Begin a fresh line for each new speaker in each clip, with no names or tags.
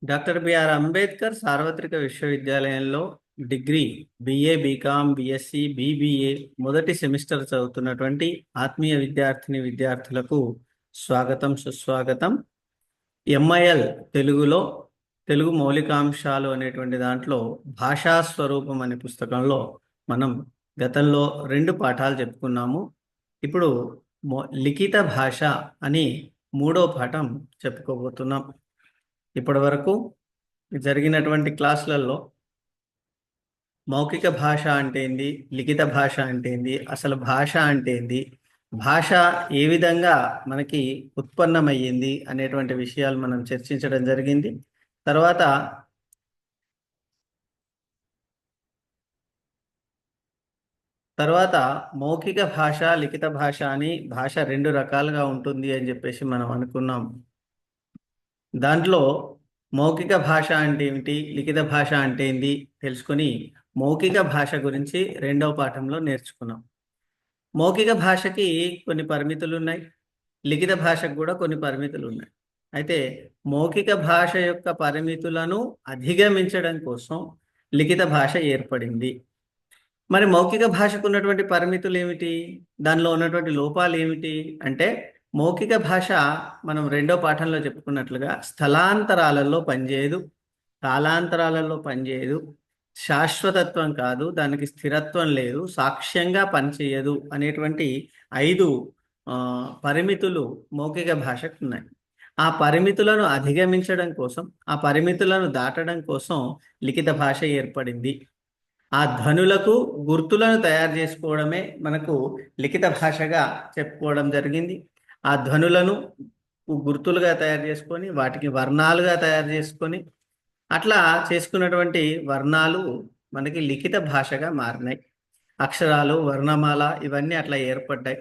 Doctor BR Ambedkar సార్వత్రిక విశ్వవిద్యాలయంలో degree BA BCom BSc BBA మొదటి సెమిస్టర్ చదువుతున్నటువంటి ఆత్మీయ విద్యార్థులకు స్వాగతం సుస్వాగతం. ఎంఐఎల్ తెలుగులో తెలుగు మౌలికాంశాలు అనేటువంటి దాంట్లో భాషా స్వరూపం అనే పుస్తకంలో మనం గతంలో 2 పాఠాలు చెప్పుకున్నాము. ఇప్పుడు లిఖిత భాష అని 3వ పాఠం చెప్పుకోబోతున్నాం. ఇప్పటి వరకు జరిగినటువంటి క్లాసులలో మౌఖిక భాష అంటే ఏంది, లిఖిత భాష అంటే ఏంది, అసలు భాష అంటే ఏంది, భాష ఏ విధంగా మనకి ఉత్పన్నమయ్యింది అనేటువంటి విషయాలు మనం చర్చించడం జరిగింది. తర్వాత తర్వాత మౌఖిక భాష లిఖిత భాష అని భాష 2 రకాలుగా ఉంటుంది అని చెప్పేసి మనం అనుకున్నాం. దాంట్లో మౌఖిక భాష అంటే ఏమిటి, లిఖిత భాష అంటే ఏంది తెలుసుకొని మౌఖిక భాష గురించి 2వ పాఠంలో నేర్చుకున్నాం. మౌఖిక భాషకి కొన్ని పరిమితులు ఉన్నాయి, లిఖిత భాషకు కూడా కొన్ని పరిమితులు ఉన్నాయి. అయితే మౌఖిక భాష యొక్క పరిమితులను అధిగమించడం కోసం లిఖిత భాష ఏర్పడింది. మరి మౌఖిక భాషకు ఉన్నటువంటి పరిమితులు ఏమిటి, దానిలో ఉన్నటువంటి లోపాలు ఏమిటి అంటే, మౌఖిక భాష మనం 2వ పాఠంలో చెప్పుకున్నట్లుగా స్థలాంతరాలలో పనిచేయదు, కాలాంతరాలలో పనిచేయదు, శాశ్వతత్వం కాదు, దానికి స్థిరత్వం లేదు, సాక్ష్యంగా పనిచేయదు అనేటువంటి 5 పరిమితులు మౌఖిక భాషకు ఉన్నాయి. ఆ పరిమితులను అధిగమించడం కోసం, ఆ పరిమితులను దాటడం కోసం లిఖిత భాష ఏర్పడింది. ఆ ధ్వనులకు గుర్తులను తయారు చేసుకోవడమే మనకు లిఖిత భాషగా చెప్పుకోవడం జరిగింది. ఆ ధ్వనులను గుర్తులుగా తయారు చేసుకొని వాటికి వర్ణాలుగా తయారు చేసుకొని అట్లా చేసుకున్నటువంటి వర్ణాలు మనకి లిఖిత భాషగా మారినాయి. అక్షరాలు, వర్ణమాల ఇవన్నీ అట్లా ఏర్పడ్డాయి.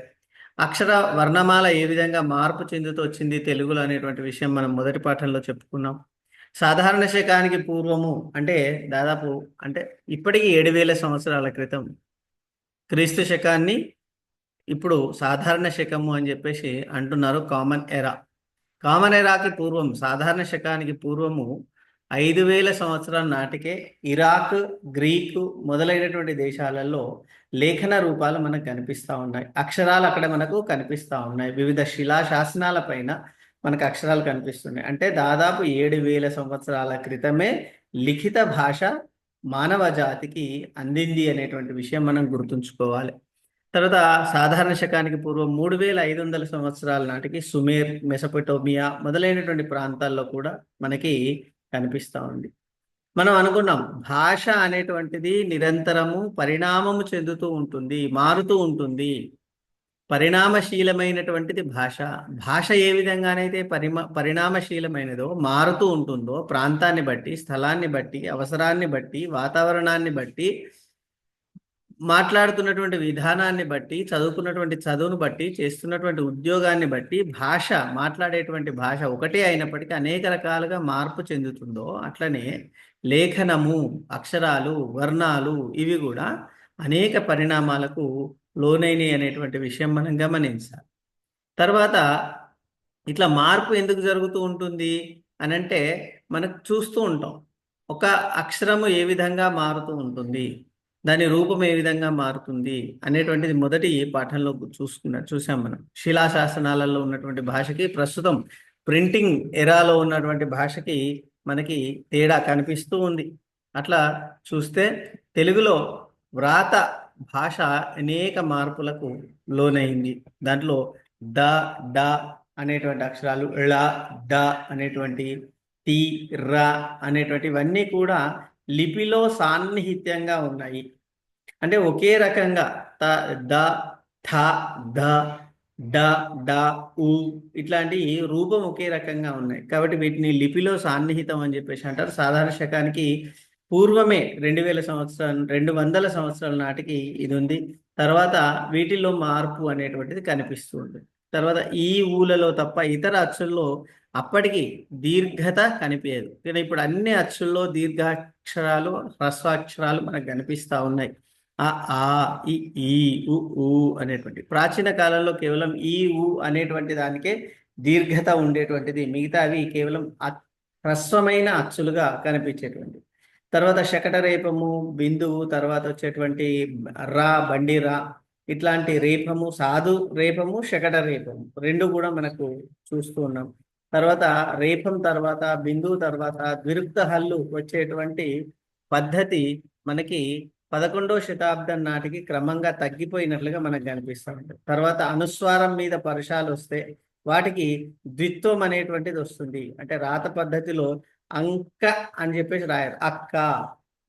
అక్షర వర్ణమాల ఏ విధంగా మార్పు చెందుతూ వచ్చింది తెలుగులో అనేటువంటి విషయం మనం మొదటి పాఠంలో చెప్పుకున్నాం. సాధారణ శకానికి పూర్వము అంటే దాదాపు అంటే ఇప్పటికి 7,000 సంవత్సరాల క్రితం క్రీస్తు శకాన్ని ఇప్పుడు సాధారణ శకము అని చెప్పేసి అంటున్నారు. కామన్ ఎరాకి పూర్వం, సాధారణ శకానికి పూర్వము 5,000 సంవత్సరాల నాటికే ఇరాక్, గ్రీకు మొదలైనటువంటి దేశాలలో లేఖన రూపాలు మనకు కనిపిస్తూ ఉన్నాయి. అక్షరాలు అక్కడ మనకు కనిపిస్తూ ఉన్నాయి. వివిధ శిలా శాసనాల పైన మనకు అక్షరాలు కనిపిస్తున్నాయి. అంటే దాదాపు 7,000 సంవత్సరాల క్రితమే లిఖిత భాష మానవ జాతికి అందింది అనేటువంటి విషయం మనం గుర్తుంచుకోవాలి. తర్వాత సాధారణ శకానికి పూర్వం 3,500 సంవత్సరాల నాటికి సుమేర్, మెసొపొటేమియా మొదలైనటువంటి ప్రాంతాల్లో కూడా మనకి కనిపిస్తూ ఉంది. మనం అనుకున్నాం భాష అనేటువంటిది నిరంతరము పరిణామము చెందుతూ ఉంటుంది, మారుతూ ఉంటుంది. పరిణామశీలమైనటువంటిది భాష. భాష ఏ విధంగానైతే పరిణామశీలమైనదో, మారుతూ ఉంటుందో, ప్రాంతాన్ని బట్టి, స్థలాన్ని బట్టి, అవసరాన్ని బట్టి, వాతావరణాన్ని బట్టి, మాట్లాడుతున్నటువంటి విధానాన్ని బట్టి, చదువుకున్నటువంటి చదువును బట్టి, చేస్తున్నటువంటి ఉద్యోగాన్ని బట్టి భాష, మాట్లాడేటువంటి భాష ఒకటే అయినప్పటికీ అనేక రకాలుగా మార్పు చెందుతుందో, అట్లనే లేఖనము, అక్షరాలు, వర్ణాలు ఇవి కూడా అనేక పరిణామాలకు లోనైనవి అనేటువంటి విషయం మనం గమనించాలి. తర్వాత ఇట్లా మార్పు ఎందుకు జరుగుతూ ఉంటుంది అని అంటే, మనకు చూస్తూ ఉంటాం ఒక అక్షరము ఏ విధంగా మారుతూ ఉంటుంది, దాని రూపం ఏ విధంగా మారుతుంది అనేటువంటిది మొదటి పాఠంలో చూసాం మనం. శిలాశాసనాలలో ఉన్నటువంటి భాషకి, ప్రస్తుతం ప్రింటింగ్ ఎరాలో ఉన్నటువంటి భాషకి మనకి తేడా కనిపిస్తూ ఉంది. అట్లా చూస్తే తెలుగులో వ్రాత భాష అనేక మార్పులకు లోనైంది. దాంట్లో ద, డ అనేటువంటి అక్షరాలు, ళ, డ అనేటువంటి, టి, ర అనేటువంటివన్నీ కూడా లిపిలో సాన్నిహిత్యంగా ఉన్నాయి. అంటే ఒకే రకంగా త, ద, థ, ద, డ, డ, ఉ ఇట్లాంటి రూపం ఒకే రకంగా ఉన్నాయి. కాబట్టి వీటిని లిపిలో సాన్నిహితం అని చెప్పేసి అంటారు. సాధారణ శకానికి పూర్వమే 200 సంవత్సరాల నాటికి ఇది ఉంది. తర్వాత వీటిల్లో మార్పు అనేటువంటిది కనిపిస్తుంది. తర్వాత ఈ ఊలలో తప్ప ఇతర అచ్చుల్లో అప్పటికి దీర్ఘత కనిపించదు. కానీ ఇప్పుడు అన్ని అచ్చుల్లో దీర్ఘాక్షరాలు, హ్రస్వాక్షరాలు మనకు కనిపిస్తూ ఉన్నాయి. ఆ ఈ ఈ ఉ అనేటువంటి, ప్రాచీన కాలంలో కేవలం ఈ ఉ అనేటువంటి దానికే దీర్ఘత ఉండేటువంటిది, మిగతా అవి కేవలం హ్రస్వమైన అచ్చులుగా కనిపించేటువంటి. తర్వాత శకట రేపము, బిందువు, తర్వాత వచ్చేటువంటి రా, బండి రా, ఇట్లాంటి రేపము, సాధు రేపము, శకట రేపము రెండు కూడా మనకు చూస్తూ ఉన్నాం. తర్వాత రేపం తర్వాత బిందువు తర్వాత ద్విరుక్త హల్లు వచ్చేటువంటి పద్ధతి మనకి 11వ శతాబ్దం నాటికి క్రమంగా తగ్గిపోయినట్లుగా మనకు కనిపిస్తూ ఉంటుంది. తర్వాత అనుస్వారం మీద పరుషాలు వస్తే వాటికి ద్విత్వం అనేటువంటిది వస్తుంది. అంటే రాత పద్ధతిలో అంక అని చెప్పేసి రాయరు, అక్క,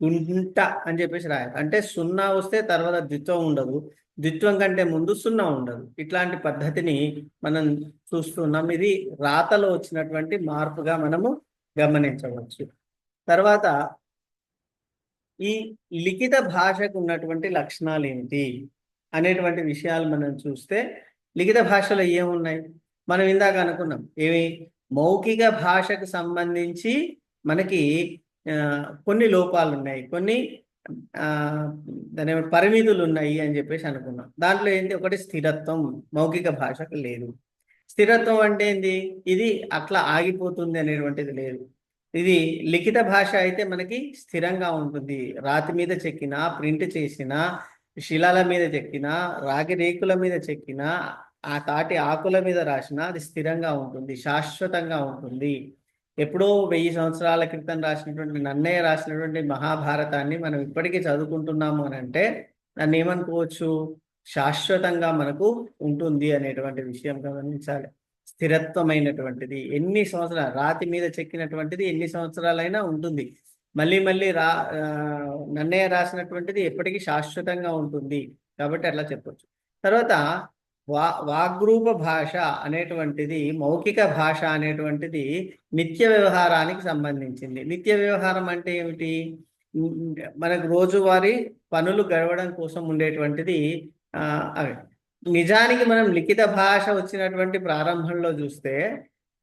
గుంట అని చెప్పేసి రాయరు. అంటే సున్నా వస్తే తర్వాత ద్విత్వం ఉండదు, ద్విత్వం కంటే ముందు సున్నా ఉండదు. ఇట్లాంటి పద్ధతిని మనం చూస్తున్నాం. ఇది రాతలో వచ్చినటువంటి మార్పుగా మనము గమనించవచ్చు. తర్వాత ఈ లిఖిత భాషకు ఉన్నటువంటి లక్షణాలు ఏమిటి అనేటువంటి విషయాలు మనం చూస్తే, లిఖిత భాషలో ఏమున్నాయి? మనం ఇందాక అనుకున్నాం ఏమి, మౌఖిక భాషకు సంబంధించి మనకి కొన్ని లోపాలు ఉన్నాయి, కొన్ని దాని పరిమితులు ఉన్నాయి అని చెప్పేసి అనుకున్నాం. దాంట్లో ఏంటి, ఒకటి స్థిరత్వం మౌఖిక భాషకు లేదు. స్థిరత్వం అంటే ఏంది, ఇది అట్లా ఆగిపోతుంది అనేటువంటిది లేదు. ఇది లిఖిత భాష అయితే మనకి స్థిరంగా ఉంటుంది. రాతి మీద చెక్కినా, ప్రింట్ చేసినా, శిలాల మీద చెక్కినా, రాగి రేకుల మీద చెక్కినా, ఆ తాటి ఆకుల మీద రాసినా అది స్థిరంగా ఉంటుంది, శాశ్వతంగా ఉంటుంది. ఎప్పుడో 1000 సంవత్సరాల క్రితం రాసినటువంటి నన్నయ్య రాసినటువంటి మహాభారతాన్ని మనం ఇప్పటికీ చదువుకుంటున్నాము అని అంటే దాన్ని ఏమనుకోవచ్చు, శాశ్వతంగా మనకు ఉంటుంది అనేటువంటి విషయం గమనించాలి. స్థిరత్వమైనటువంటిది, ఎన్ని సంవత్సరాలు రాతి మీద చెక్కినటువంటిది ఎన్ని సంవత్సరాలైనా ఉంటుంది. మళ్ళీ మళ్ళీ నన్నయ్య రాసినటువంటిది ఎప్పటికీ శాశ్వతంగా ఉంటుంది, కాబట్టి అట్లా చెప్పొచ్చు. తర్వాత వాగ్రూప భాష అనేటువంటిది, మౌఖిక భాష అనేటువంటిది నిత్య వ్యవహారానికి సంబంధించింది. నిత్య వ్యవహారం అంటే ఏమిటి, మనకు రోజువారీ పనులు గడవడం కోసం ఉండేటువంటిది అవి. నిజానికి మనం లిఖిత భాష వచ్చినటువంటి ప్రారంభంలో చూస్తే,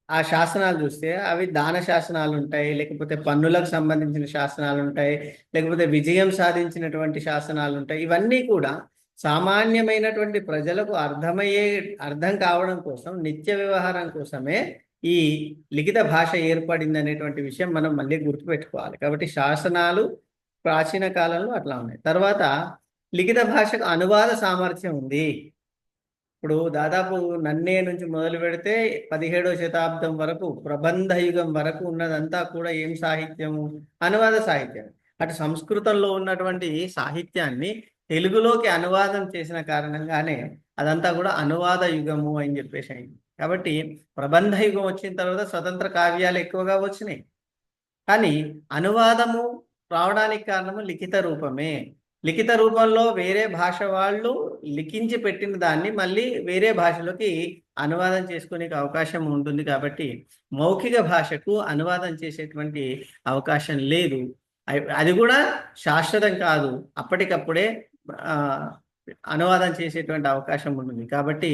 ఆ శాసనాలు చూస్తే అవి దాన శాసనాలు ఉంటాయి, లేకపోతే పన్నులకు సంబంధించిన శాసనాలు ఉంటాయి, లేకపోతే విజయం సాధించినటువంటి శాసనాలు ఉంటాయి. ఇవన్నీ కూడా సామాన్యమైనటువంటి ప్రజలకు అర్థం కావడం కోసం, నిత్య వ్యవహారం కోసమే ఈ లిఖిత భాష ఏర్పడింది అనేటువంటి విషయం మనం మళ్ళీ గుర్తుపెట్టుకోవాలి. కాబట్టి శాసనాలు ప్రాచీన కాలంలో అట్లా ఉన్నాయి. తర్వాత లిఖిత భాషకు అనువాద సామర్థ్యం ఉంది. ఇప్పుడు దాదాపు నన్నే నుంచి మొదలు పెడితే 17వ శతాబ్దం వరకు, ప్రబంధ యుగం వరకు ఉన్నదంతా కూడా ఏం సాహిత్యము, అనువాద సాహిత్యం. అటు సంస్కృతంలో ఉన్నటువంటి సాహిత్యాన్ని తెలుగులోకి అనువాదం చేసిన కారణంగానే అదంతా కూడా అనువాద యుగము అని చెప్పేసి అయింది. కాబట్టి ప్రబంధ యుగం వచ్చిన తర్వాత స్వతంత్ర కావ్యాలు ఎక్కువగా వచ్చినాయి, కానీ అనువాదము రావడానికి కారణము లిఖిత రూపమే. లిఖిత రూపంలో వేరే భాష వాళ్ళు లిఖించి పెట్టిన దాన్ని మళ్ళీ వేరే భాషలోకి అనువాదం చేసుకునే అవకాశం ఉంటుంది. కాబట్టి మౌఖిక భాషకు అనువాదం చేసేటువంటి అవకాశం లేదు. అది కూడా శాశ్వతం కాదు, అప్పటికప్పుడే అనువాదం చేసేటువంటి అవకాశం ఉంటుంది. కాబట్టి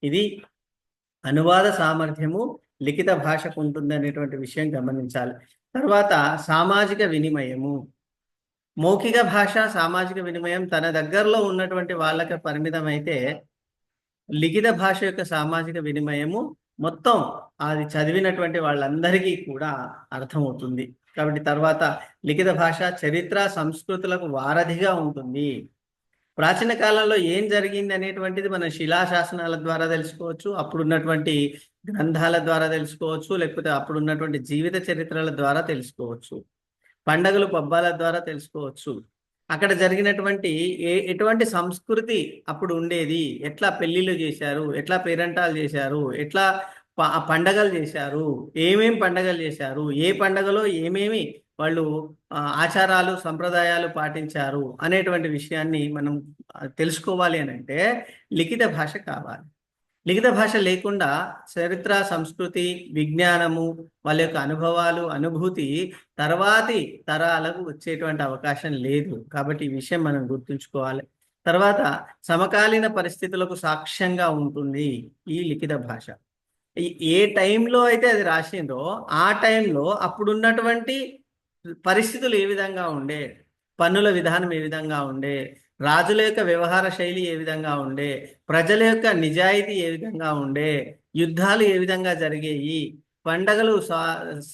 ఇది అనువాద సామర్థ్యము లిఖిత భాషకు ఉంటుంది అనేటువంటి విషయం గమనించాలి. తర్వాత సామాజిక వినిమయము. మౌఖిక భాష సామాజిక వినిమయం తన దగ్గరలో ఉన్నటువంటి వాళ్ళకి పరిమితం అయితే, లిఖిత భాష యొక్క సామాజిక వినిమయము మొత్తం అది చదివినటువంటి వాళ్ళందరికీ కూడా అర్థమవుతుంది. కాబట్టి తర్వాత లిఖిత భాష చరిత్ర సంస్కృతులకు వారధిగా ఉంటుంది. ప్రాచీన కాలంలో ఏం జరిగింది అనేటువంటిది మనం శిలాశాసనాల ద్వారా తెలుసుకోవచ్చు, అప్పుడున్నటువంటి గ్రంథాల ద్వారా తెలుసుకోవచ్చు, లేకపోతే అప్పుడున్నటువంటి జీవిత చరిత్రల ద్వారా తెలుసుకోవచ్చు, పండగలు పబ్బాల ద్వారా తెలుసుకోవచ్చు. అక్కడ జరిగినటువంటి ఎటువంటి సంస్కృతి అప్పుడు ఉండేది, ఎట్లా పెళ్లిళ్ళు చేశారు, ఎట్లా పేరంటాలు చేశారు, ఎట్లా పండగలు చేశారు, ఏమేం పండగలు చేశారు, ఏ పండగలో ఏమేమి వాళ్ళు ఆచారాలు సంప్రదాయాలు పాటించారు అనేటువంటి విషయాన్ని మనం తెలుసుకోవాలి అని అంటే లిఖిత భాష కావాలి. లిఖిత భాష లేకుండా చరిత్ర సంస్కృతి విజ్ఞానము వాళ్ళ యొక్క అనుభవాలు అనుభూతి తర్వాతి తరాలకు వచ్చేటువంటి అవకాశం లేదు. కాబట్టి ఈ విషయం మనం గుర్తుంచుకోవాలి. తర్వాత సమకాలీన పరిస్థితులకు సాక్ష్యంగా ఉంటుంది ఈ లిఖిత భాష. ఏ టైంలో అయితే అది రాసిందో ఆ టైంలో అప్పుడున్నటువంటి పరిస్థితులు ఏ విధంగా ఉండే, పన్నుల విధానం ఏ విధంగా ఉండే, రాజుల యొక్క వ్యవహార శైలి ఏ విధంగా ఉండే, ప్రజల యొక్క నిజాయితీ ఏ విధంగా ఉండే, యుద్ధాలు ఏ విధంగా జరిగేవి, పండగలు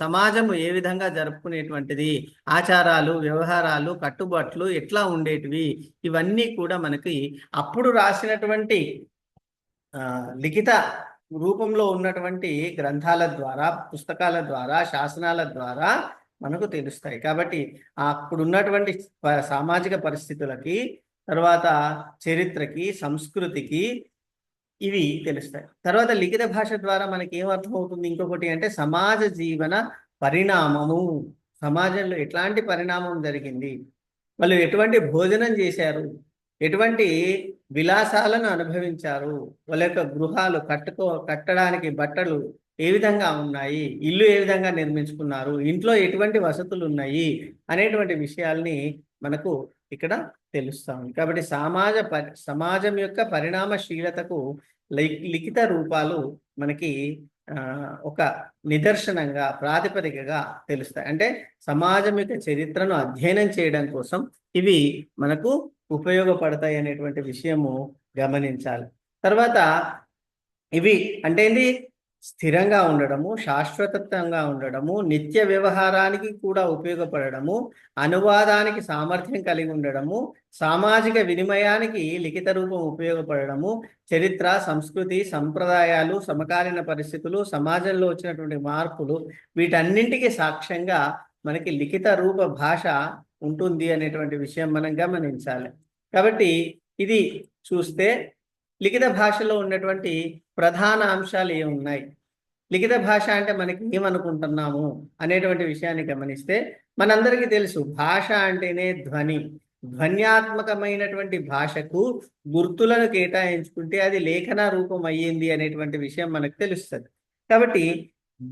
సమాజము ఏ విధంగా జరుపుకునేటువంటిది, ఆచారాలు, వ్యవహారాలు, కట్టుబాట్లు ఎట్లా ఉండేటివి, ఇవన్నీ కూడా మనకి అప్పుడు రాసినటువంటి లిఖిత రూపంలో ఉన్నటువంటి గ్రంథాల ద్వారా, పుస్తకాల ద్వారా, శాసనాల ద్వారా మనకు తెలుస్తాయి. కాబట్టి అప్పుడు ఉన్నటువంటి సామాజిక పరిస్థితులకి, తర్వాత చరిత్రకి, సంస్కృతికి ఇవి తెలుస్తాయి. తర్వాత లిఖిత భాష ద్వారా మనకి ఏమర్థం అవుతుంది ఇంకొకటి అంటే సమాజ జీవన పరిణామము. సమాజంలో ఎట్లాంటి పరిణామం జరిగింది, వాళ్ళు ఎటువంటి భోజనం చేశారు, ఎటువంటి విలాసాలను అనుభవించారు, వాళ్ళ యొక్క గృహాలు కట్టడానికి బట్టలు ఏ విధంగా ఉన్నాయి, ఇల్లు ఏ విధంగా నిర్మించుకున్నారు, ఇంట్లో ఎటువంటి వసతులు ఉన్నాయి అనేటువంటి విషయాల్ని మనకు ఇక్కడ తెలుస్తా ఉంది. కాబట్టి సమాజం యొక్క పరిణామశీలతకు లిఖిత రూపాలు మనకి ఒక నిదర్శనంగా, ప్రాతిపదికగా తెలుస్తాయి. అంటే సమాజం యొక్క చరిత్రను అధ్యయనం చేయడం కోసం ఇవి మనకు ఉపయోగపడతాయి అనేటువంటి విషయము గమనించాలి. తర్వాత ఇవి అంటే ఏంటి, స్థిరంగా ఉండడము, శాశ్వతంగా ఉండడము, నిత్య వ్యవహారానికి కూడా ఉపయోగపడము, అనువాదానికి సామర్థ్యం కలిగి ఉండడము, సామాజిక వినిమయానికి లిఖిత రూపం ఉపయోగపడము, చరిత్ర, సంస్కృతి, సంప్రదాయాలు, సమకాలీన పరిస్థితులు, సమాజంలో వచ్చినటువంటి మార్పులు, వీటన్నింటికి సాక్ష్యంగా మనకి లిఖిత రూప భాష ఉంటుంది అనేటువంటి విషయం మనం గమనించాలి. కాబట్టి ఇది చూస్తే లిఖిత భాషలో ఉన్నటువంటి ప్రధాన అంశాలు ఏమున్నాయి, లిఖిత భాష అంటే మనకి ఏమనుకుంటున్నాము అనేటువంటి విషయాన్ని గమనిస్తే మనందరికీ తెలుసు, భాష అంటేనే ధ్వని. ధ్వన్యాత్మకమైనటువంటి భాషకు గుర్తులను కేటాయించుకుంటే అది లేఖన రూపం అయ్యింది అనేటువంటి విషయం మనకు తెలుస్తుంది. కాబట్టి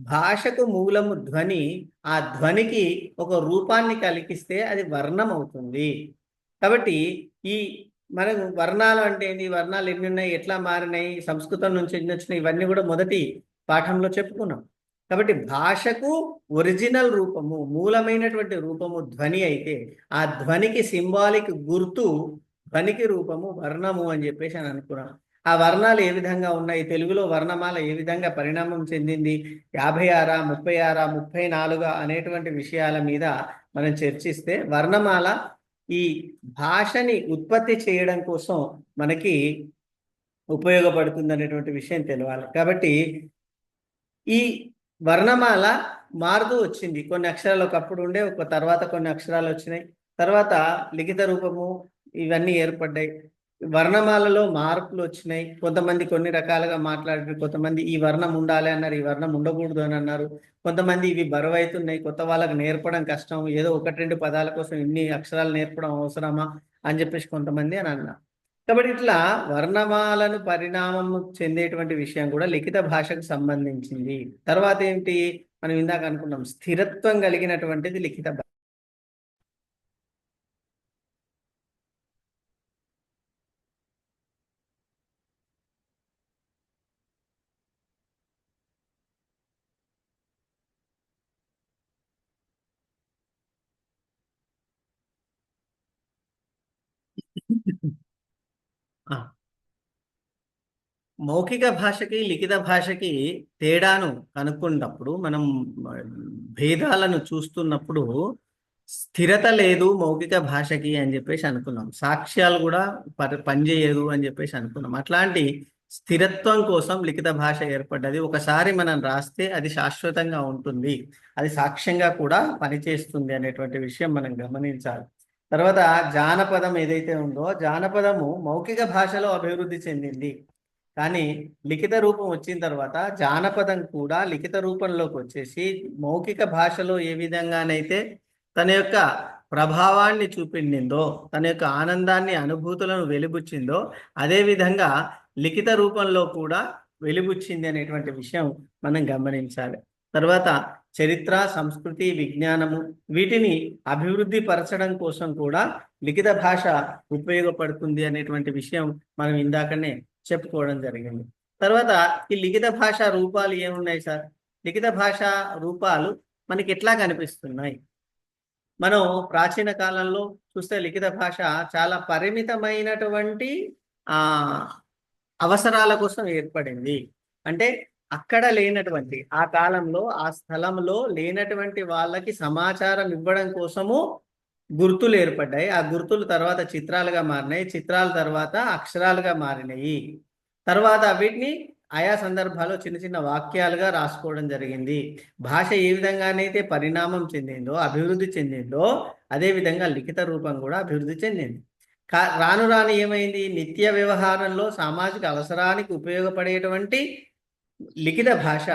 భాషకు మూలము ధ్వని, ఆ ధ్వనికి ఒక రూపాన్ని కలిగిస్తే అది వర్ణం అవుతుంది. కాబట్టి ఈ మనకు వర్ణాలు అంటే ఏంటి, వర్ణాలు ఎన్ని ఉన్నాయి, ఎట్లా మారినాయి, సంస్కృతం నుంచి ఎన్ని వచ్చినాయి, ఇవన్నీ కూడా మొదటి పాఠంలో చెప్పుకున్నాం. కాబట్టి భాషకు ఒరిజినల్ రూపము, మూలమైనటువంటి రూపము ధ్వని అయితే ఆ ధ్వనికి సింబాలిక్ గుర్తు, ధ్వనికి రూపము వర్ణము అని చెప్పేసి అని అనుకున్నాం. ఆ వర్ణాలు ఏ విధంగా ఉన్నాయి, తెలుగులో వర్ణమాల ఏ విధంగా పరిణామం చెందింది, 56, 36, 34 అనేటువంటి విషయాల మీద మనం చర్చిస్తే వర్ణమాల ఈ భాషని ఉత్పత్తి చేయడం కోసం మనకి ఉపయోగపడుతుంది అనేటువంటి విషయం తెలవాలి. కాబట్టి ఈ వర్ణమాల మారుతూ వచ్చింది. కొన్ని అక్షరాలు ఒకప్పుడు ఉండే, ఒక తర్వాత కొన్ని అక్షరాలు వచ్చినాయి, తర్వాత లిఖిత రూపము ఇవన్నీ ఏర్పడ్డాయి. వర్ణమాలలో మార్పులు వచ్చినాయి. కొంతమంది కొన్ని రకాలుగా మాట్లాడారు, కొంతమంది ఈ వర్ణం ఉండాలి అన్నారు, ఈ వర్ణం ఉండకూడదు అని అన్నారు. కొంతమంది ఇవి బరువైతున్నాయి, కొత్త వాళ్ళకి నేర్పడం కష్టం, ఏదో 1-2 పదాల కోసం ఇన్ని అక్షరాలు నేర్పడం అవసరమా అని చెప్పేసి కొంతమంది అని అన్నారు. కాబట్టి ఇట్లా వర్ణమాలను పరిణామం చెందేటువంటి విషయం కూడా లిఖిత భాషకు సంబంధించింది. తర్వాత ఏంటి, మనం ఇందాక అనుకున్నాం, స్థిరత్వం కలిగినటువంటిది లిఖిత భాష. మౌఖిక భాషకి లిఖిత భాషకి తేడాను కనుక్కున్నప్పుడు, మనం భేదాలను చూస్తున్నప్పుడు స్థిరత లేదు మౌఖిక భాషకి అని చెప్పేసి అనుకున్నాం. సాక్ష్యాలు కూడా పనిచేయదు అని చెప్పేసి అనుకున్నాం. అట్లాంటి స్థిరత్వం కోసం లిఖిత భాష ఏర్పడ్డది. ఒకసారి మనం రాస్తే అది శాశ్వతంగా ఉంటుంది, అది సాక్ష్యంగా కూడా పనిచేస్తుంది అనేటువంటి విషయం మనం గమనించాలి. తర్వాత జానపదం ఏదైతే ఉందో, జానపదము మౌఖిక భాషలో అభివృద్ధి చెందింది. కానీ లిఖిత రూపం వచ్చిన తర్వాత జానపదం కూడా లిఖిత రూపంలోకి వచ్చేసి మౌఖిక భాషలో ఏ విధంగానైతే తన యొక్క ప్రభావాన్ని చూపిండిందో, తన యొక్క ఆనందాన్ని, అనుభూతులను వెలిబుచ్చిందో, అదేవిధంగా లిఖిత రూపంలో కూడా వెలిబుచ్చింది అనేటువంటి విషయం మనం గమనించాలి. తర్వాత చరిత్ర, సంస్కృతి, విజ్ఞానము వీటిని అభివృద్ధి పరచడం కోసం కూడా లిఖిత భాష ఉపయోగపడుతుంది అనేటువంటి విషయం మనం ఇందాకనే చెప్పుకోవడం జరిగింది. తర్వాత ఈ లిఖిత భాష రూపాలు ఏమున్నాయి సార్? లిఖిత భాష రూపాలు మనకి ఎట్లా కనిపిస్తున్నాయి? మనం ప్రాచీన కాలంలో చూస్తే లిఖిత భాష చాలా పరిమితమైనటువంటి అవసరాల కోసం ఏర్పడింది. అంటే అక్కడ లేనటువంటి ఆ కాలంలో ఆ స్థలంలో లేనటువంటి వాళ్ళకి సమాచారం ఇవ్వడం కోసము గుర్తులు ఏర్పడ్డాయి. ఆ గుర్తులు తర్వాత చిత్రాలుగా మారినాయి. చిత్రాల తర్వాత అక్షరాలుగా మారినాయి. తర్వాత వీటిని ఆయా సందర్భాల్లో చిన్న చిన్న వాక్యాలుగా రాసుకోవడం జరిగింది. భాష ఏ విధంగానైతే పరిణామం చెందిందో, అభివృద్ధి చెందిందో, అదే విధంగా లిఖిత రూపం కూడా అభివృద్ధి చెందింది. రాను రాను ఏమైంది? నిత్య వ్యవహారంలో సామాజిక అవసరానికి ఉపయోగపడేటువంటి లిఖిత భాష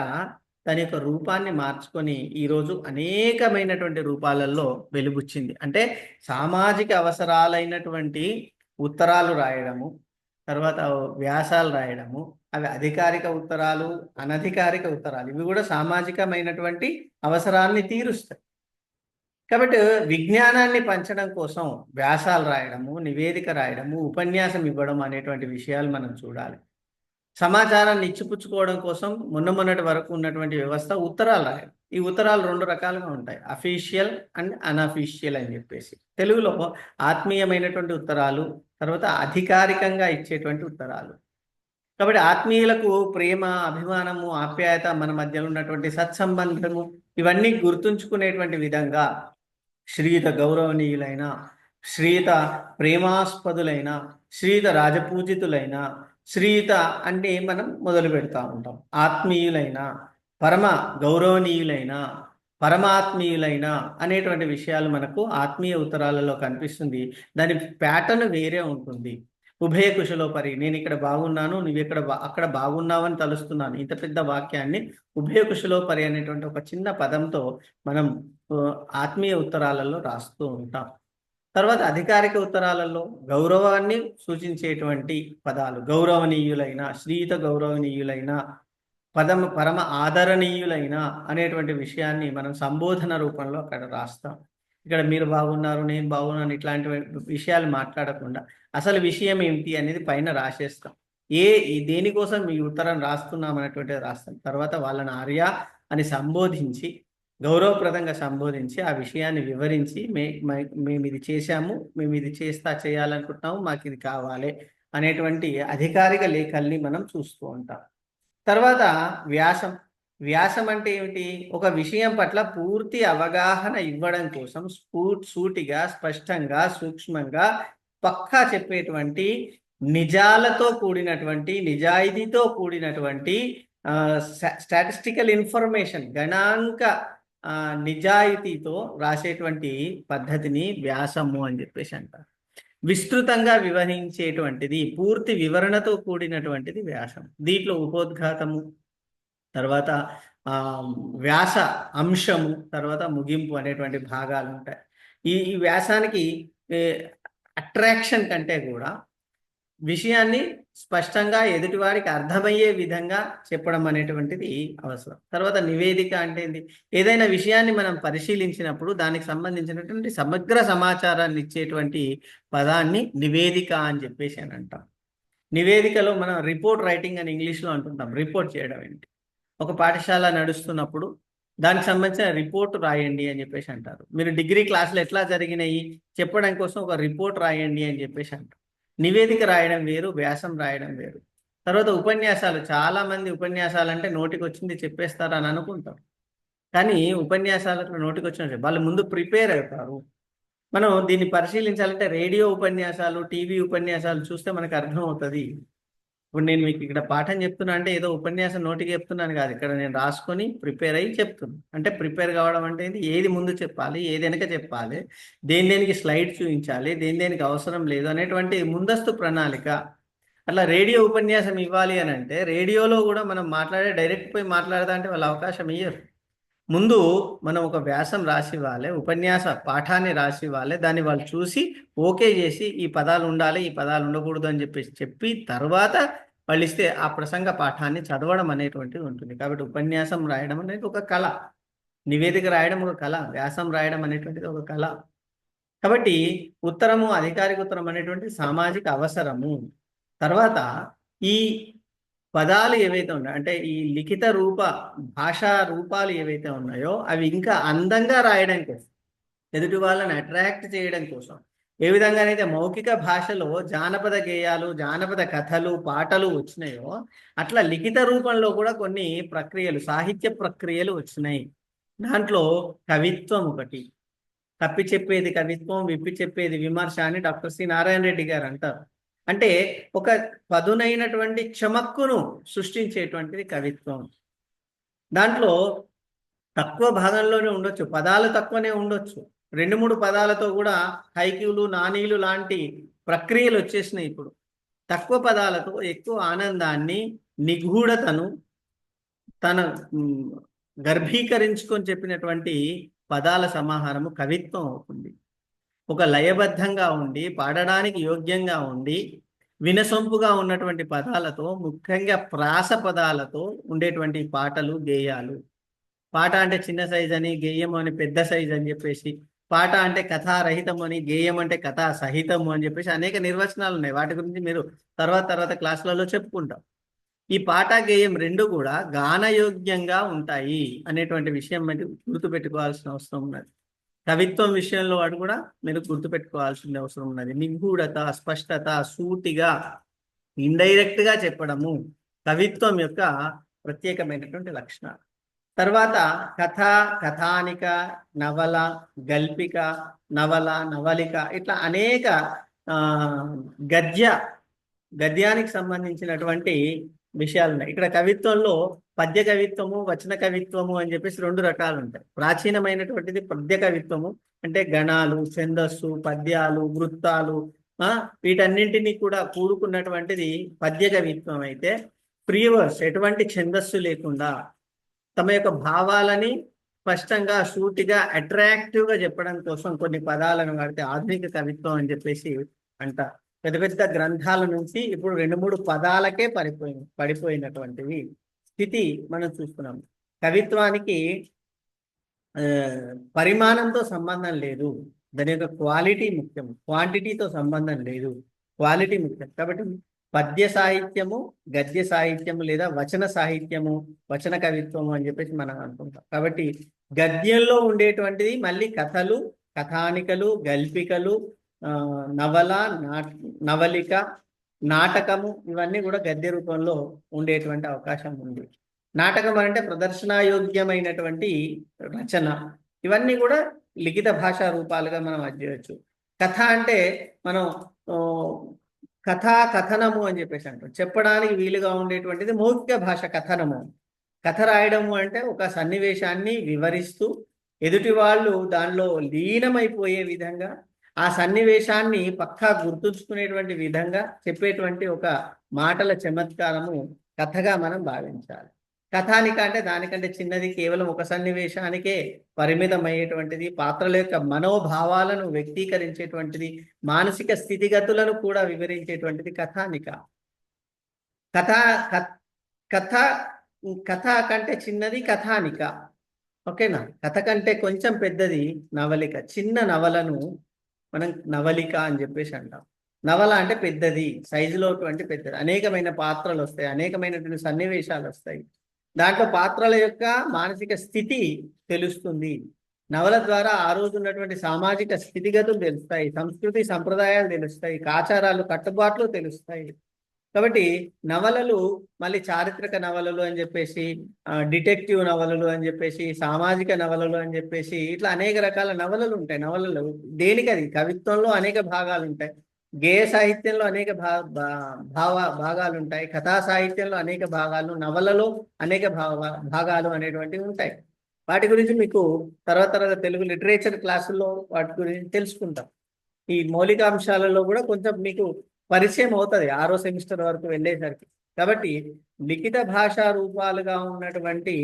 తన యొక్క రూపాన్ని మార్చుకొని ఈరోజు అనేకమైనటువంటి రూపాలలో వెలుబుచ్చింది. అంటే సామాజిక అవసరాలైనటువంటి ఉత్తరాలు రాయడము, తర్వాత వ్యాసాలు రాయడము, అవి అధికారిక ఉత్తరాలు, అనధికారిక ఉత్తరాలు, ఇవి కూడా సామాజికమైనటువంటి అవసరాన్ని తీరుస్తాయి. కాబట్టి విజ్ఞానాన్ని పంచడం కోసం వ్యాసాలు రాయడము, నివేదిక రాయడము, ఉపన్యాసం ఇవ్వడం అనేటువంటి విషయాలు మనం చూడాలి. సమాచారాన్ని ఇచ్చిపుచ్చుకోవడం కోసం మొన్నటి వరకు ఉన్నటువంటి వ్యవస్థ ఉత్తరాలు రాయడం. ఈ ఉత్తరాలు రెండు రకాలుగా ఉంటాయి, అఫీషియల్ అండ్ అన్అఫీషియల్ అని చెప్పేసి. తెలుగులో ఆత్మీయమైనటువంటి ఉత్తరాలు, తర్వాత అధికారికంగా ఇచ్చేటువంటి ఉత్తరాలు. కాబట్టి ఆత్మీయులకు ప్రేమ, అభిమానము, ఆప్యాయత, మన మధ్యలో ఉన్నటువంటి సత్సంబంధము, ఇవన్నీ గుర్తుంచుకునేటువంటి విధంగా శ్రీయుత గౌరవనీయులైన, శ్రీయుత ప్రేమాస్పదులైన, శ్రీయుత రాజపూజితులైన, శ్రీయుత అంటే మనం మొదలు పెడతా ఉంటాం. ఆత్మీయులైన, పరమ గౌరవనీయులైన, పరమాత్మీయులైన అనేటువంటి విషయాలు మనకు ఆత్మీయ ఉత్తరాలలో కనిపిస్తుంది. దాని ప్యాటర్న్ వేరే ఉంటుంది. ఉభయ కుశలోపరి, నేను ఇక్కడ బాగున్నాను, నువ్వు అక్కడ బాగున్నావని తలుస్తున్నాను. ఇంత పెద్ద వాక్యాన్ని ఉభయ కుశలోపరి అనేటువంటి ఒక చిన్న పదంతో మనం ఆత్మీయ ఉత్తరాలలో రాస్తూ ఉంటాం. తర్వాత అధికారిక ఉత్తరాలలో గౌరవాన్ని సూచించేటువంటి పదాలు, గౌరవనీయులైన, శ్రీయుత గౌరవనీయులైన, పరమ ఆదరణీయులైన అనేటువంటి విషయాన్ని మనం సంబోధన రూపంలో అక్కడ రాస్తాం. ఇక్కడ మీరు బాగున్నారు, నేను బాగున్నాను, ఇట్లాంటి విషయాలు మాట్లాడకుండా అసలు విషయం ఏమిటి అనేది పైన రాసేస్తాం. దేనికోసం ఈ ఉత్తరం రాస్తున్నాం అనేటువంటిది రాస్తాం. తర్వాత వాళ్ళని ఆర్య అని సంబోధించి, గౌరవప్రదంగా సంబోధించి, ఆ విషయాన్ని వివరించి, మేము ఇది చేశాము, మేము ఇది చేయాలనుకుంటున్నాము, మాకు ఇది కావాలి అనేటువంటి అధికారిక లేఖల్ని మనం చూస్తూ ఉంటాం. తర్వాత వ్యాసం. వ్యాసం అంటే ఏమిటి? ఒక విషయం పట్ల పూర్తి అవగాహన ఇవ్వడం కోసం సూటిగా, స్పష్టంగా, సూక్ష్మంగా, పక్కా చెప్పేటువంటి, నిజాలతో కూడినటువంటి, నిజాయితీతో కూడినటువంటి స్టాటిస్టికల్ ఇన్ఫర్మేషన్, గణాంక నిజాయితీతో రాసేటువంటి పద్ధతిని వ్యాసము అని చెప్పేసి అంటారు. విస్తృతంగా వివరించేటువంటిది, పూర్తి వివరణతో కూడినటువంటిది వ్యాసం. దీంట్లో ఉపోద్ఘాతము, తర్వాత వ్యాస అంశము, తర్వాత ముగింపు అనేటువంటి భాగాలు ఉంటాయి. ఈ వ్యాసానికి అట్రాక్షన్ కంటే కూడా విషయాన్ని స్పష్టంగా ఎదుటివారికి అర్థమయ్యే విధంగా చెప్పడం అనేటువంటిది అవసరం. తర్వాత నివేదిక అంటే ఏంటి? ఏదైనా విషయాన్ని మనం పరిశీలించినప్పుడు దానికి సంబంధించినటువంటి సమగ్ర సమాచారాన్ని ఇచ్చేటువంటి పదాన్ని నివేదిక అని చెప్పేసి అని అంటాం. నివేదికలో మనం రిపోర్ట్ రైటింగ్ అని ఇంగ్లీష్లో అంటుంటాం. రిపోర్ట్ చేయడం ఏంటి? ఒక పాఠశాల నడుస్తున్నప్పుడు దానికి సంబంధించిన రిపోర్ట్ రాయండి అని చెప్పేసి అంటారు. మీరు డిగ్రీ క్లాసులు ఎట్లా జరిగినాయి చెప్పడం కోసం ఒక రిపోర్ట్ రాయండి అని చెప్పేసి అంటారు. నివేదిక రాయడం వేరు, వ్యాసం రాయడం వేరు. తర్వాత ఉపన్యాసాలు. చాలా మంది ఉపన్యాసాలు అంటే నోటికి వచ్చింది చెప్పేస్తారు అని అనుకుంటారు. కానీ ఉపన్యాసాలకు నోటికి వచ్చిన వాళ్ళు ముందు ప్రిపేర్ అవుతారు. మనం దీన్ని పరిశీలించాలంటే రేడియో ఉపన్యాసాలు, టీవీ ఉపన్యాసాలు చూస్తే మనకు అర్థం అవుతుంది. ఇప్పుడు నేను మీకు ఇక్కడ పాఠం చెప్తున్నా అంటే ఏదో ఉపన్యాసం నోటికి చెప్తున్నాను కాదు. ఇక్కడ నేను రాసుకొని ప్రిపేర్ అయ్యి చెప్తున్నాను. అంటే ప్రిపేర్ కావడం అంటే ఏది ముందు చెప్పాలి, ఏది వెనక చెప్పాలి, దేనికి స్లైడ్ చూపించాలి, దేనికి అవసరం లేదు అనేటువంటి ముందస్తు ప్రణాళిక. అట్లా రేడియో ఉపన్యాసం ఇవ్వాలి అని అంటే రేడియోలో కూడా మనం డైరెక్ట్ పోయి మాట్లాడదా అంటే వాళ్ళు అవకాశం ఇయ్యరు. ముందు మనం ఒక వ్యాసం రాసి ఇవ్వాలి, ఉపన్యాస పాఠాన్ని రాసి ఇవ్వాలి, దాన్ని వాళ్ళు చూసి ఓకే చేసి ఈ పదాలు ఉండాలి, ఈ పదాలు ఉండకూడదు అని చెప్పి తర్వాత వాళ్ళు ఇస్తే ఆ ప్రసంగ పాఠాన్ని చదవడం అనేటువంటిది ఉంటుంది. కాబట్టి ఉపన్యాసం రాయడం అనేది ఒక కళ, నివేదిక రాయడం ఒక కళ, వ్యాసం రాయడం అనేటువంటిది ఒక కళ. కాబట్టి ఉత్తరము, అధికారిక ఉత్తరం అనేటువంటి సామాజిక అవసరము. తర్వాత ఈ పదాలు ఏవైతే ఉన్నాయో అంటే ఈ లిఖిత భాషా రూపాలు ఏవైతే ఉన్నాయో అవి ఇంకా అందంగా రాయడం కోసం, ఎదుటి వాళ్ళని అట్రాక్ట్ చేయడం కోసం, ఏ విధంగానైతే మౌఖిక భాషలో జానపద గేయాలు, జానపద కథలు, పాటలు వచ్చినాయో అట్లా లిఖిత రూపంలో కూడా కొన్ని ప్రక్రియలు, సాహిత్య ప్రక్రియలు వచ్చినాయి. దాంట్లో కవిత్వం ఒకటి. తప్పి చెప్పేది కవిత్వం, విప్పి చెప్పేది విమర్శ అని డాక్టర్ సి నారాయణ రెడ్డి గారు అంటారు. అంటే ఒక పదునైనటువంటి చమక్కును సృష్టించేటువంటిది కవిత్వం. దాంట్లో తక్కువ భాగంలోనే ఉండొచ్చు, పదాలు తక్కువనే ఉండొచ్చు, 2-3 పదాలతో కూడా హైక్యూలు, నానీలు లాంటి ప్రక్రియలు వచ్చేసినాయి. ఇప్పుడు తక్కువ పదాలతో ఎక్కువ ఆనందాన్ని, నిగూఢతను తన గర్భీకరించుకొని చెప్పినటువంటి పదాల సమాహారము కవిత్వం అవుతుంది. ఒక లయబద్ధంగా ఉండి, పాడడానికి యోగ్యంగా ఉండి, వినసొంపుగా ఉన్నటువంటి పదాలతో, ముఖ్యంగా ప్రాస పదాలతో ఉండేటువంటి పాటలు, గేయాలు. పాట అంటే చిన్న సైజ్ అని, గేయం అని పెద్ద సైజ్ అని చెప్పేసి, పాట అంటే కథారహితం అని, గేయం అంటే కథా సహితము అని చెప్పేసి అనేక నిర్వచనాలు ఉన్నాయి. వాటి గురించి మీరు తర్వాత క్లాసులలో చెప్పుకుంటాం. ఈ పాట, గేయం రెండు కూడా గానయోగ్యంగా ఉంటాయి అనేటువంటి విషయం మీరు గుర్తుపెట్టుకోవాల్సిన అవసరం ఉన్నది. కవిత్వం విషయంలో వాడు కూడా మీరు గుర్తుపెట్టుకోవాల్సిన అవసరం ఉన్నది. నిగూఢత, స్పష్టత, సూటిగా, ఇండైరెక్ట్ గా చెప్పడము కవిత్వం యొక్క ప్రత్యేకమైనటువంటి లక్షణాలు. తర్వాత కథ, కథానిక, నవల, గల్పిక, నవల, నవలిక ఇట్లా అనేక గద్యానికి సంబంధించినటువంటి విషయాలు ఉన్నాయి. ఇక్కడ కవిత్వంలో పద్య కవిత్వము, వచన కవిత్వము అని చెప్పేసి 2 రకాలు ఉంటాయి. ప్రాచీనమైనటువంటిది పద్య కవిత్వము, అంటే గణాలు, ఛందస్సు, పద్యాలు, వృత్తాలు వీటన్నింటినీ కూడా కూడుకున్నటువంటిది పద్య కవిత్వం. అయితే ప్రియవర్స్, ఎటువంటి ఛందస్సు లేకుండా తమ యొక్క భావాలని స్పష్టంగా, సూటిగా, అట్రాక్టివ్గా చెప్పడం కోసం కొన్ని పదాలను వాడితే ఆధునిక కవిత్వం అని చెప్పేసి అంటారు. పెద్ద పెద్ద గ్రంథాల నుంచి ఇప్పుడు 2-3 పదాలకే పడిపోయినటువంటివి స్థితి మనం చూస్తున్నాం. కవిత్వానికి పరిమాణంతో సంబంధం లేదు, దాని యొక్క క్వాలిటీ ముఖ్యం. క్వాంటిటీతో సంబంధం లేదు, క్వాలిటీ ముఖ్యం. కాబట్టి పద్య సాహిత్యము, గద్య సాహిత్యము లేదా వచన సాహిత్యము, వచన కవిత్వము అని చెప్పేసి మనం అనుకుంటాం. కాబట్టి గద్యంలో ఉండేటువంటిది మళ్ళీ కథలు, కథానికలు, గల్పికలు, నవల, నవలిక, నాటకము ఇవన్నీ కూడా గద్య రూపంలో ఉండేటువంటి అవకాశం ఉంది. నాటకం అంటే ప్రదర్శనాయోగ్యమైనటువంటి రచన. ఇవన్నీ కూడా లిఖిత భాషా రూపాలుగా మనం అధ్యయచ్చు. కథ అంటే మనం కథనము అని చెప్పేసి అంటాం. చెప్పడానికి వీలుగా ఉండేటువంటిది మౌఖిక భాష కథనము. కథ రాయడము అంటే ఒక సన్నివేశాన్ని వివరిస్తూ ఎదుటి వాళ్ళు దానిలో లీనమైపోయే విధంగా, ఆ సన్నివేశాన్ని పక్కా గుర్తుంచుకునేటువంటి విధంగా చెప్పేటువంటి ఒక మాటల చమత్కారము కథగా మనం భావించాలి. కథానిక అంటే దానికంటే చిన్నది, కేవలం ఒక సన్నివేశానికే పరిమితమయ్యేటువంటిది, పాత్రల యొక్క మనోభావాలను వ్యక్తీకరించేటువంటిది, మానసిక స్థితిగతులను కూడా వివరించేటువంటిది కథానిక. కథ కంటే చిన్నది కథానిక. ఓకేనా? కథ కంటే కొంచెం పెద్దది నవలిక. చిన్న నవలను మనం నవలిక అని చెప్పేసి అంటాం. నవల అంటే పెద్దది, సైజులో పెద్దది, అనేకమైన పాత్రలు వస్తాయి, అనేకమైనటువంటి సన్నివేశాలు వస్తాయి. దాంట్లో పాత్రల యొక్క మానసిక స్థితి తెలుస్తుంది. నవల ద్వారా ఆ రోజు ఉన్నటువంటి సామాజిక స్థితిగతులు తెలుస్తాయి, సంస్కృతి సంప్రదాయాలు తెలుస్తాయి, ఆచారాలు, కట్టుబాట్లు తెలుస్తాయి. కాబట్టి నవలలు మళ్ళీ చారిత్రక నవలలు అని చెప్పేసి, డిటెక్టివ్ నవలలు అని చెప్పేసి, సామాజిక నవలలు అని చెప్పేసి ఇట్లా అనేక రకాల నవలలు ఉంటాయి. నవలలు దేనికది కవిత్వంలో అనేక భాగాలు ఉంటాయి, గేయ సాహిత్యంలో అనేక భాగాలు ఉంటాయి, కథా సాహిత్యంలో అనేక భాగాలు, నవలలో అనేక భాగాలు అనేటువంటివి ఉంటాయి. వాటి గురించి మీకు తర్వాత తెలుగు లిటరేచర్ క్లాసుల్లో వాటి గురించి తెలుసుకుంటాం. ఈ మౌలిక అంశాలలో కూడా కొంచెం మీకు పరిచయం అవుతుంది 6వ సెమిస్టర్ వరకు వెళ్ళేసరికి. కాబట్టి లిఖిత భాషా రూపాలుగా ఉన్నటువంటి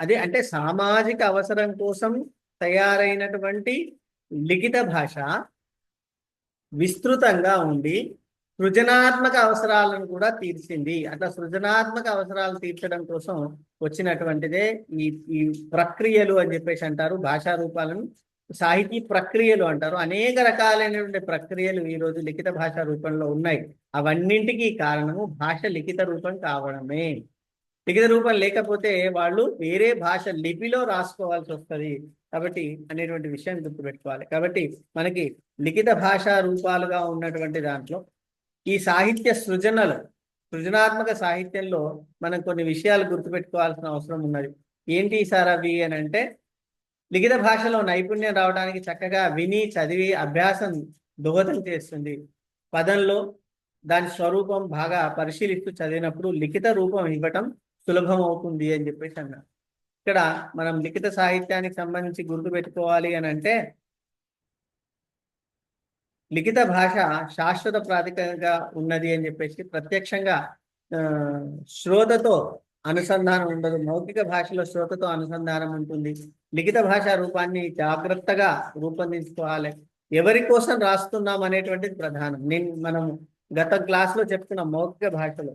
అదే అంటే సామాజిక అవసరం కోసం తయారైనటువంటి లిఖిత భాష విస్తృతంగా ఉండి సృజనాత్మక అవసరాలను కూడా తీర్చింది. అట్లా సృజనాత్మక అవసరాలు తీర్చడం కోసం వచ్చినటువంటిదే ఈ ప్రక్రియలు అని చెప్పేసి అంటారు. భాషా రూపాలను సాహితీ ప్రక్రియలు అంటారు. అనేక రకాలైనటువంటి ప్రక్రియలు ఈరోజు లిఖిత భాషా రూపంలో ఉన్నాయి. అవన్నింటికీ కారణము భాష లిఖిత రూపం కావడమే. లిఖిత రూపం లేకపోతే వాళ్ళు వేరే భాష లిపిలో రాసుకోవాల్సి వస్తుంది కాబట్టి అనేటువంటి విషయాన్ని గుర్తుపెట్టుకోవాలి. కాబట్టి మనకి లిఖిత భాషా రూపాలుగా ఉన్నటువంటి దాంట్లో ఈ సాహిత్య సృజనాత్మక సాహిత్యంలో మనం కొన్ని విషయాలు గుర్తుపెట్టుకోవాల్సిన అవసరం ఉన్నది. ఏంటి సార్ అవి అని అంటే, లిఖిత భాషలో నైపుణ్యం రావడానికి చక్కగా విని చదివి అభ్యాసం దోహదం చేస్తుంది. పదంలో దాని స్వరూపం బాగా పరిశీలిస్తూ చదివినప్పుడు లిఖిత రూపం ఇవ్వటం సులభం అవుతుంది అని చెప్పేసి అన్నారు. ఇక్కడ మనం లిఖిత సాహిత్యానికి సంబంధించి గుర్తుపెట్టుకోవాలి అని అంటే, లిఖిత భాష శాశ్వత ప్రాతిపదికగా ఉన్నది అని చెప్పేసి, ప్రత్యక్షంగా శ్రోతతో అనుసంధానం ఉండదు. మౌఖిక భాషలో శ్రోతతో అనుసంధానం ఉంటుంది. లిఖిత భాషా రూపాన్ని జాగ్రత్తగా రూపొందించుకోవాలి. ఎవరి కోసం రాస్తున్నాం అనేటువంటిది ప్రధానం. మనం గత క్లాస్లో చెప్తున్నాం, మౌఖిక భాషలో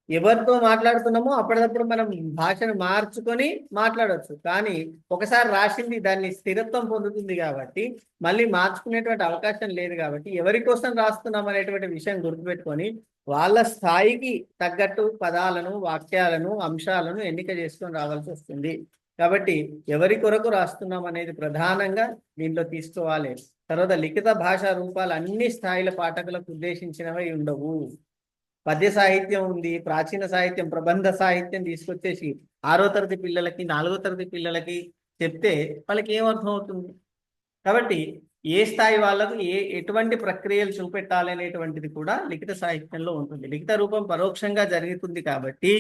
ఎవరితో మాట్లాడుతున్నామో అప్పటికప్పుడు మనం భాషను మార్చుకొని మాట్లాడవచ్చు. కానీ ఒకసారి రాసింది దాన్ని స్థిరత్వం పొందుతుంది కాబట్టి మళ్ళీ మార్చుకునేటువంటి అవకాశం లేదు. కాబట్టి ఎవరి కోసం రాస్తున్నాం అనేటువంటి విషయం గుర్తుపెట్టుకొని వాళ్ళ స్థాయికి తగ్గట్టు పదాలను, వాక్యాలను, అంశాలను ఎన్నిక చేసుకొని రావాల్సి వస్తుంది. కాబట్టి ఎవరి కొరకు రాస్తున్నాం అనేది ప్రధానంగా దీంట్లో తీసుకోవాలి. తర్వాత లిఖిత భాషా రూపాలు అన్ని స్థాయిల పాఠకులకు ఉద్దేశించినవి ఉండవు. పద్య సాహిత్యం ఉంది, ప్రాచీన సాహిత్యం, ప్రబంధ సాహిత్యం తీసుకొచ్చేసి 6వ తరగతి పిల్లలకి, 4వ తరగతి పిల్లలకి చెప్తే వాళ్ళకి ఏమర్థం అవుతుంది? కాబట్టి ఏ స్థాయి వాళ్ళకు ఎటువంటి ప్రక్రియలు చూపెట్టాలి అనేటువంటిది కూడా లిఖిత సాహిత్యంలో ఉంటుంది. లిఖిత రూపం పరోక్షంగా జరుగుతుంది కాబట్టి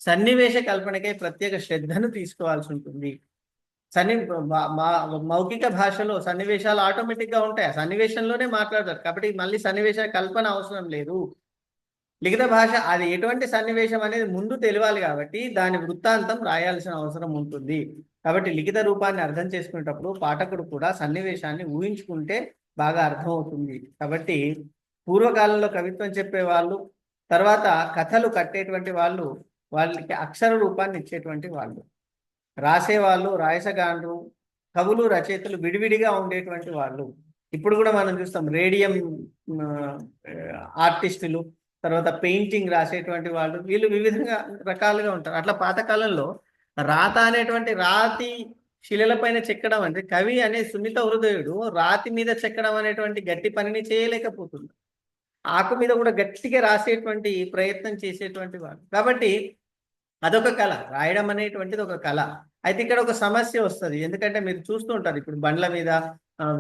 సన్నివేశ కల్పనకై ప్రత్యేక శ్రద్ధను తీసుకోవాల్సి ఉంటుంది. మౌఖిక భాషలో సన్నివేశాలు ఆటోమేటిక్గా ఉంటాయి, సన్నివేశంలోనే మాట్లాడతారు కాబట్టి మళ్ళీ సన్నివేశ కల్పన అవసరం లేదు. లిఖిత భాష అది ఎటువంటి సన్నివేశం అనేది ముందు తెలియాలి కాబట్టి దాని వృత్తాంతం రాయాల్సిన అవసరం ఉంటుంది. కాబట్టి లిఖిత రూపాన్ని అర్థం చేసుకునేటప్పుడు పాఠకుడు కూడా సన్నివేశాన్ని ఊహించుకుంటే బాగా అర్థమవుతుంది. కాబట్టి పూర్వకాలంలో కవిత్వం చెప్పేవాళ్ళు, తర్వాత కథలు కట్టేటువంటి వాళ్ళు, వాళ్ళకి అక్షర రూపాన్ని ఇచ్చేటువంటి వాళ్ళు, రాసేవాళ్ళు, రాయసగాండ్రు, కవులు, రచయితలు విడివిడిగా ఉండేటువంటి వాళ్ళు. ఇప్పుడు కూడా మనం చూస్తాం రేడియం ఆర్టిస్టులు, తర్వాత పెయింటింగ్ రాసేటువంటి వాళ్ళు, వీళ్ళు వివిధంగా రకాలుగా ఉంటారు. అట్లా పాతకాలంలో రాత అనేటువంటి రాతి శిలలపైన చెక్కడం అంటే, కవి అనే సున్నిత హృదయుడు రాతి మీద చెక్కడం అనేటువంటి గట్టి పనిని చేయలేకపోతుంది. ఆకు మీద కూడా గట్టిగా రాసేటువంటి ప్రయత్నం చేసేటువంటి వాడు. కాబట్టి అదొక కళ, రాయడం అనేటువంటిది ఒక కళ. అయితే ఇక్కడ ఒక సమస్య వస్తుంది. ఎందుకంటే మీరు చూస్తూ ఉంటారు, ఇప్పుడు బండ్ల మీద,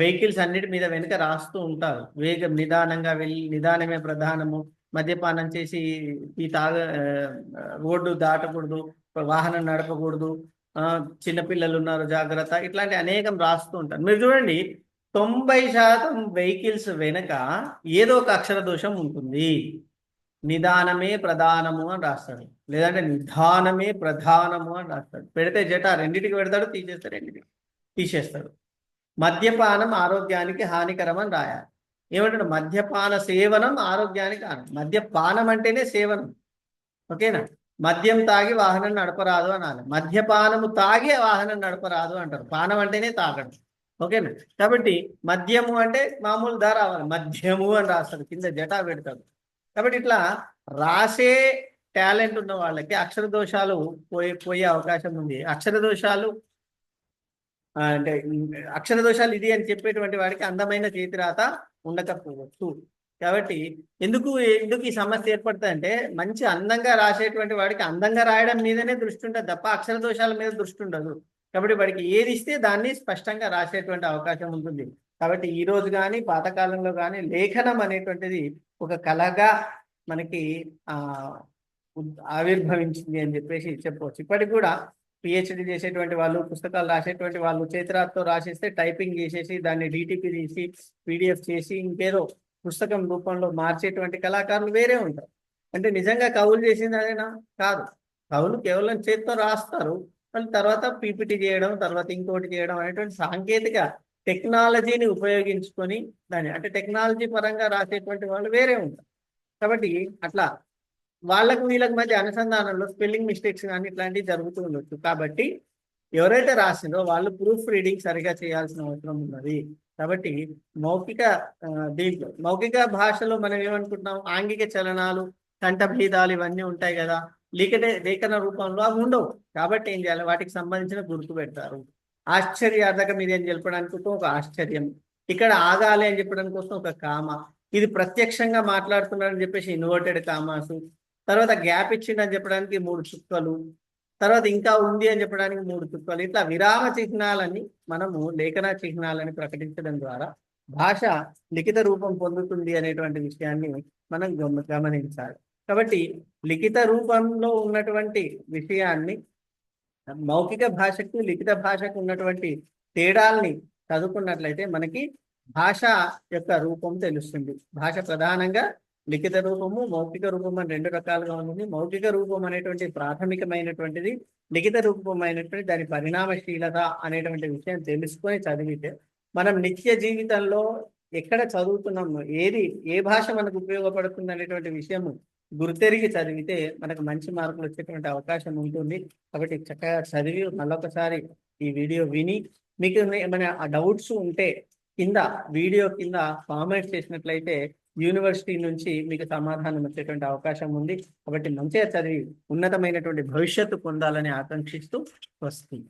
వెహికల్స్ అన్నిటి మీద వెనుక రాస్తూ ఉంటారు, వేగం నిదానంగా వెళ్ళి, నిదానమే ప్రధానము, మద్యపానం చేసి ఈ రోడ్డు దాటకూడదు, వాహనం నడపకూడదు, చిన్నపిల్లలు ఉన్నారు జాగ్రత్త, ఇట్లాంటి అనేకం రాస్తూ ఉంటారు. మీరు చూడండి, 90% వెహికల్స్ వెనక ఏదో ఒక అక్షర దోషం ఉంటుంది. నిదానమే ప్రధానము అని రాస్తాడు, లేదంటే నిదానమే ప్రధానము అని రాస్తాడు. పెడితే జట రెండింటికి పెడతాడు, తీసేస్తాడు, రెండింటికి తీసేస్తాడు. మద్యపానం ఆరోగ్యానికి హానికరం అని రాయాలి. ఏమంటాడు? మద్యపాన సేవనం ఆరోగ్యానికి హాని. మద్యపానం అంటేనే సేవనం, ఓకేనా? మద్యం తాగి వాహనం నడపరాదు అనాలి, మద్యపానము తాగి వాహనం నడపరాదు అంటారు. పానం అంటేనే తాగడం, ఓకేనా? కాబట్టి మద్యము అంటే మామూలు ధర రావాలి, మద్యము అని రాస్తాడు, కింద జటా పెడతాడు. కాబట్టి ఇట్లా రాసే టాలెంట్ ఉన్న వాళ్ళకి అక్షర దోషాలు పోయే అవకాశం ఉంది. అక్షర దోషాలు అంటే అక్షర దోషాలు ఇది అని చెప్పేటువంటి వాడికి అందమైన చేతిరాత ఉండకపోవచ్చు. కాబట్టి ఎందుకు ఈ సమస్య ఏర్పడుతుందంటే, మంచి అందంగా రాసేటువంటి వాడికి అందంగా రాయడం మీదనే దృష్టి ఉంటుంది తప్ప అక్షర దోషాల మీద దృష్టి ఉండదు. కాబట్టి వాడికి ఏది ఇస్తే దాన్ని స్పష్టంగా రాసేటువంటి అవకాశం ఉంటుంది. కాబట్టి ఈ రోజు కానీ పాతకాలంలో కానీ లేఖనం అనేటువంటిది ఒక కళగా మనకి ఆవిర్భవించింది అని చెప్పేసి చెప్పవచ్చు. ఇప్పటికి కూడా పిహెచ్డి చేసేటువంటి వాళ్ళు, పుస్తకాలు రాసేటువంటి వాళ్ళు చేతిరాతతో రాసేస్తే టైపింగ్ చేసేసి దాన్ని డిటిపి తీసి పీడిఎఫ్ చేసి ఇంకేదో పుస్తకం రూపంలో మార్చేటువంటి కళాకారులు వేరే ఉంటారు. అంటే నిజంగా కవులు చేసింది అదేనా? కాదు. కవులు కేవలం చేతితో రాస్తారు, మళ్ళీ తర్వాత పీపీటీ చేయడం, తర్వాత ఇంకోటి చేయడం అనేటువంటి సాంకేతిక టెక్నాలజీని ఉపయోగించుకొని దాన్ని, అంటే టెక్నాలజీ పరంగా రాసేటువంటి వాళ్ళు వేరే ఉంటారు. కాబట్టి అట్లా వాళ్ళకు వీళ్ళకి మధ్య అనుసంధానంలో స్పెల్లింగ్ మిస్టేక్స్ కానీ ఇట్లాంటివి జరుగుతూ ఉండొచ్చు. కాబట్టి ఎవరైతే రాసిందో వాళ్ళు ప్రూఫ్ రీడింగ్ సరిగా చేయాల్సిన అవసరం ఉన్నది. కాబట్టి మౌఖిక భాషలో మనం ఏమనుకుంటున్నాం, ఆంగిక చలనాలు, కంఠభేదాలు ఇవన్నీ ఉంటాయి కదా. లేఖన రూపంలో అవి ఉండవు. కాబట్టి ఏం చేయాలి, వాటికి సంబంధించిన గుర్తు పెడతారు. ఆశ్చర్యార్థకం ఇది అని చెప్పడానికి కోసం ఒక ఆశ్చర్యం, ఇక్కడ ఆగాలి అని చెప్పడానికి కోసం ఒక కామ, ఇది ప్రత్యక్షంగా మాట్లాడుతున్నారని చెప్పేసి ఇన్వర్టెడ్ కామాసు, తర్వాత గ్యాప్ ఇచ్చిండని చెప్పడానికి 3 చుక్కలు, తర్వాత ఇంకా ఉంది అని చెప్పడానికి 3 చుక్కలు, ఇట్లా విరామ చిహ్నాలని మనము లేఖన చిహ్నాలని ప్రకటించడం ద్వారా భాష లిఖిత రూపం పొందుతుంది అనేటువంటి విషయాన్ని మనం గమనించాలి. కాబట్టి లిఖిత రూపంలో ఉన్నటువంటి విషయాన్ని, మౌఖిక భాషకు లిఖిత భాషకు ఉన్నటువంటి తేడాల్ని చదువుకున్నట్లయితే మనకి భాష యొక్క రూపం తెలుస్తుంది. భాష ప్రధానంగా లిఖిత రూపము, మౌఖిక రూపం అని 2 రకాలుగా ఉంటుంది. మౌఖిక రూపం అనేటువంటి ప్రాథమికమైనటువంటిది, లిఖిత రూపం అయినటువంటి దాని పరిణామశీలత అనేటువంటి విషయం తెలుసుకొని చదివితే మనం నిత్య జీవితంలో ఎక్కడ చదువుతున్నాము, ఏ భాష మనకు ఉపయోగపడుతుంది అనేటువంటి విషయము గుర్తెరిగి చదివితే మనకు మంచి మార్కులు వచ్చేటువంటి అవకాశం ఉంటుంది. కాబట్టి చక్కగా చదివి మళ్ళొకసారి ఈ వీడియో విని మీకు ఏమైనా డౌట్స్ ఉంటే వీడియో కింద కామెంట్స్ చేసినట్లయితే యూనివర్సిటీ నుంచి మీకు సమాధానం వచ్చేటువంటి అవకాశం ఉంది. కాబట్టి మంచిగా చదివి ఉన్నతమైనటువంటి భవిష్యత్తు పొందాలని ఆకాంక్షిస్తూ వస్తుంది.